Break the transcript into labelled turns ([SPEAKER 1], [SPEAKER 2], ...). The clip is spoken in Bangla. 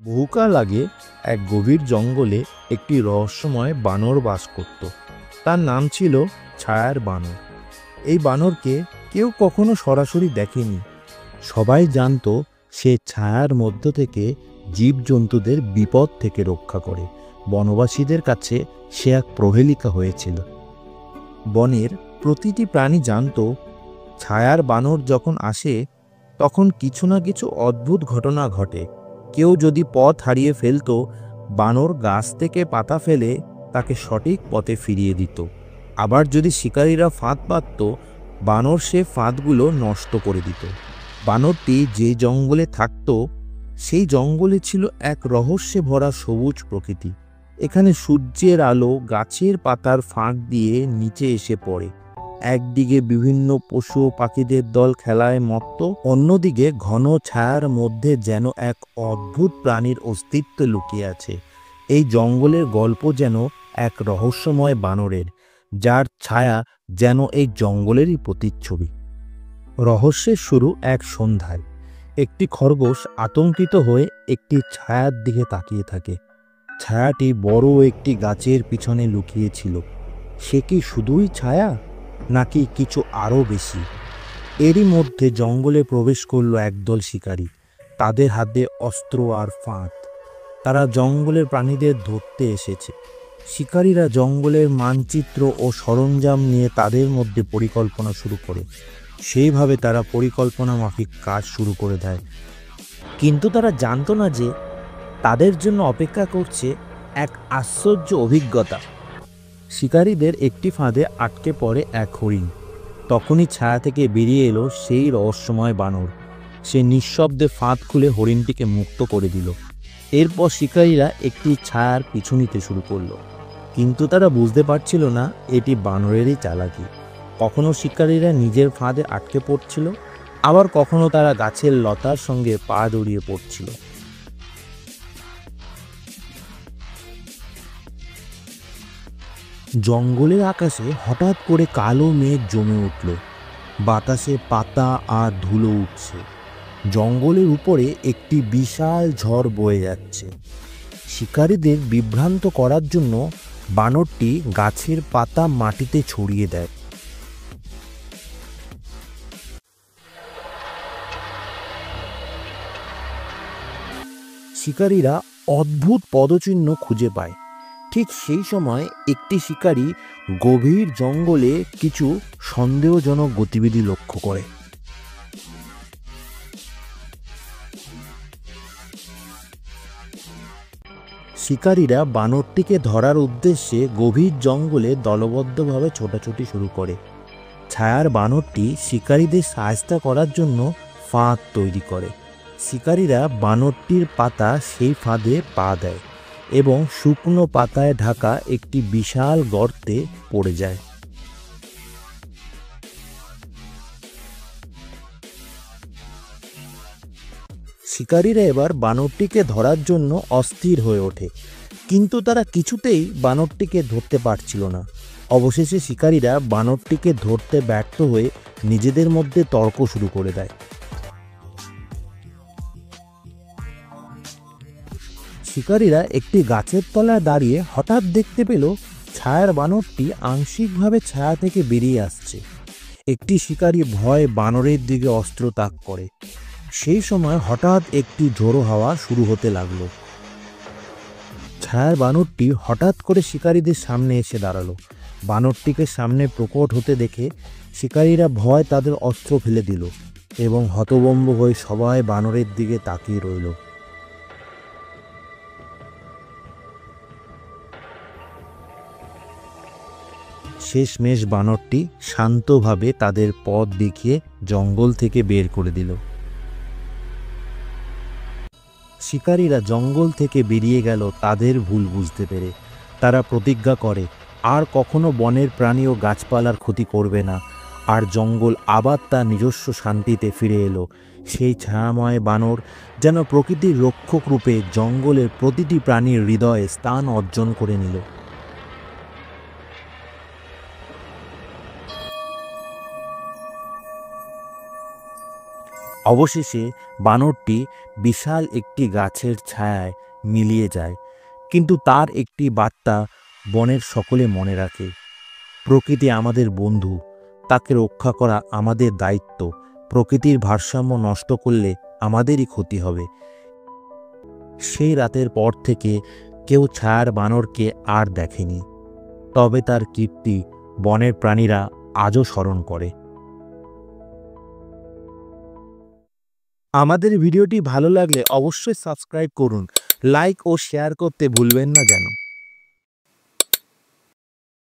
[SPEAKER 1] বহুকাল আগে এক গভীর জঙ্গলে একটি রহস্যময় বানর বাস করত। তার নাম ছিল ছায়ার বানর। এই বানরকে কেউ কখনো সরাসরি দেখেনি। সবাই জানত সে ছায়ার মধ্য থেকে জীবজন্তুদের বিপদ থেকে রক্ষা করে। বনবাসীদের কাছে সে এক প্রহেলিকা হয়েছিল। বনের প্রতিটি প্রাণী জানত ছায়ার বানর যখন আসে তখন কিছু না কিছু অদ্ভুত ঘটনা ঘটে। কেউ যদি পথ হারিয়ে ফেলত, বানর গাছ থেকে পাতা ফেলে তাকে সঠিক পথে ফিরিয়ে দিত। আবার যদি শিকারীরা ফাঁদ পাতত, বানর সে ফাঁদগুলো নষ্ট করে দিত। বানরটি যে জঙ্গলে থাকত সেই জঙ্গলে ছিল এক রহস্যে ভরা সবুজ প্রকৃতি। এখানে সূর্যের আলো গাছের পাতার ফাঁক দিয়ে নিচে এসে পড়ে। একদিকে বিভিন্ন পশু পাখিদের দল খেলায় মত্ত, অন্যদিকে ঘন ছায়ার মধ্যে যেন এক অদ্ভুত প্রাণীর অস্তিত্ব লুকিয়ে আছে। এই জঙ্গলের গল্প যেন এক রহস্যময় বানরের, যার ছায়া যেন এই জঙ্গলেরই প্রতিচ্ছবি। রহস্যের শুরু এক সন্ধ্যায়। একটি খরগোশ আতঙ্কিত হয়ে একটি ছায়ার দিকে তাকিয়ে থাকে। ছায়াটি বড় একটি গাছের পিছনে লুকিয়েছিল। সে কি শুধুই ছায়া, নাকি কিছু আরও বেশি? এরই মধ্যে জঙ্গলে প্রবেশ করল একদল শিকারী। তাদের হাতে অস্ত্র আর ফাঁদ। তারা জঙ্গলের প্রাণীদের ধরতে এসেছে। শিকারীরা জঙ্গলের মানচিত্র ও সরঞ্জাম নিয়ে তাদের মধ্যে পরিকল্পনা শুরু করে। সেইভাবে তারা পরিকল্পনা মাফিক কাজ শুরু করে দেয়। কিন্তু তারা জানতো না যে তাদের জন্য অপেক্ষা করছে এক আশ্চর্য অভিজ্ঞতা। শিকারীদের একটি ফাঁদে আটকে পড়ে এক হরিণ। তখনই ছায়া থেকে বেরিয়ে এলো সেই রহস্যময় বানর। সে নিঃশব্দে ফাঁদ খুলে হরিণটিকে মুক্ত করে দিল। এরপর শিকারীরা একটি ছায়ার পিছু নিতে শুরু করলো। কিন্তু তারা বুঝতে পারছিল না এটি বানরেরই চালাকি। কখনো শিকারীরা নিজের ফাঁদে আটকে পড়ছিল, আবার কখনো তারা গাছের লতার সঙ্গে পা জড়িয়ে পড়ছিল। জঙ্গলের আকাশে হঠাৎ করে কালো মেঘ জমে উঠল। বাতাসে পাতা আর ধুলো উঠছে। জঙ্গলের উপরে একটি বিশাল ঝড় বয়ে যাচ্ছে। শিকারীদের বিভ্রান্ত করার জন্য বানরটি গাছের পাতা মাটিতে ছড়িয়ে দেয়। শিকারীরা অদ্ভুত পদচিহ্ন খুঁজে পায়। ঠিক সেই সময় একটি শিকারী গভীর জঙ্গলে কিছু সন্দেহজনক গতিবিধি লক্ষ্য করে। শিকারীরা বানরটিকে ধরার উদ্দেশ্যে গভীর জঙ্গলে দলবদ্ধভাবে ছোটাছুটি শুরু করে। ছায়ার বানরটি শিকারীদের সাহায্য করার জন্য ফাঁদ তৈরি করে। শিকারীরা বানরটির পাতা সেই ফাঁদে পা দেয় এবং শুকনো পাতায় ঢাকা একটি বিশাল গর্তে পড়ে যায়। শিকারীরা এবার বানরটিকে ধরার জন্য অস্থির হয়ে ওঠে, কিন্তু তারা কিছুতেই বানরটিকে ধরতে পারছিল না। অবশেষে শিকারীরা বানরটিকে ধরতে ব্যর্থ হয়ে নিজেদের মধ্যে তর্ক শুরু করে দেয়। শিকারীরা একটি গাছের তলায় দাঁড়িয়ে হঠাৎ দেখতে পেল ছায়ার বানরটি আংশিকভাবে ছায়া থেকে বেরিয়ে আসছে। একটি শিকারী ভয়ে বানরের দিকে অস্ত্র তাক করে। সেই সময় হঠাৎ একটি ঝোড়ো হাওয়া শুরু হতে লাগলো। ছায়ার বানরটি হঠাৎ করে শিকারীদের সামনে এসে দাঁড়ালো। বানরটিকে সামনে প্রকট হতে দেখে শিকারীরা ভয় তাদের অস্ত্র ফেলে দিল এবং হতভম্ব হয়ে সবাই বানরের দিকে তাকিয়ে রইল। শেষমেশ বানরটি শান্তভাবে তাদের পথ দেখিয়ে জঙ্গল থেকে বের করে দিল। শিকারীরা জঙ্গল থেকে বেরিয়ে গেল তাদের ভুল বুঝতে পেরে। তারা প্রতিজ্ঞা করে আর কখনো বনের প্রাণী ও গাছপালার ক্ষতি করবে না। আর জঙ্গল আবার তার নিজস্ব শান্তিতে ফিরে এলো। সেই ছায়াময় বানর যেন প্রকৃতির রক্ষক রূপে জঙ্গলের প্রতিটি প্রাণীর হৃদয়ে স্থান অর্জন করে নিল। অবশেষে বানরটি বিশাল একটি গাছের ছায়ায় মিলিয়ে যায়, কিন্তু তার একটি বার্তা বনের সকলে মনে রাখে। প্রকৃতি আমাদের বন্ধু, তাকে রক্ষা করা আমাদের দায়িত্ব। প্রকৃতির ভারসাম্য নষ্ট করলে আমাদেরই ক্ষতি হবে। সেই রাতের পর থেকে কেউ ছায়ার বানরকে আর দেখেনি, তবে তার কীর্তি বনের প্রাণীরা আজও স্মরণ করে। আমাদের ভিডিওটি ভালো লাগলে অবশ্যই সাবস্ক্রাইব করুন, লাইক ও শেয়ার করতে ভুলবেন না যেন।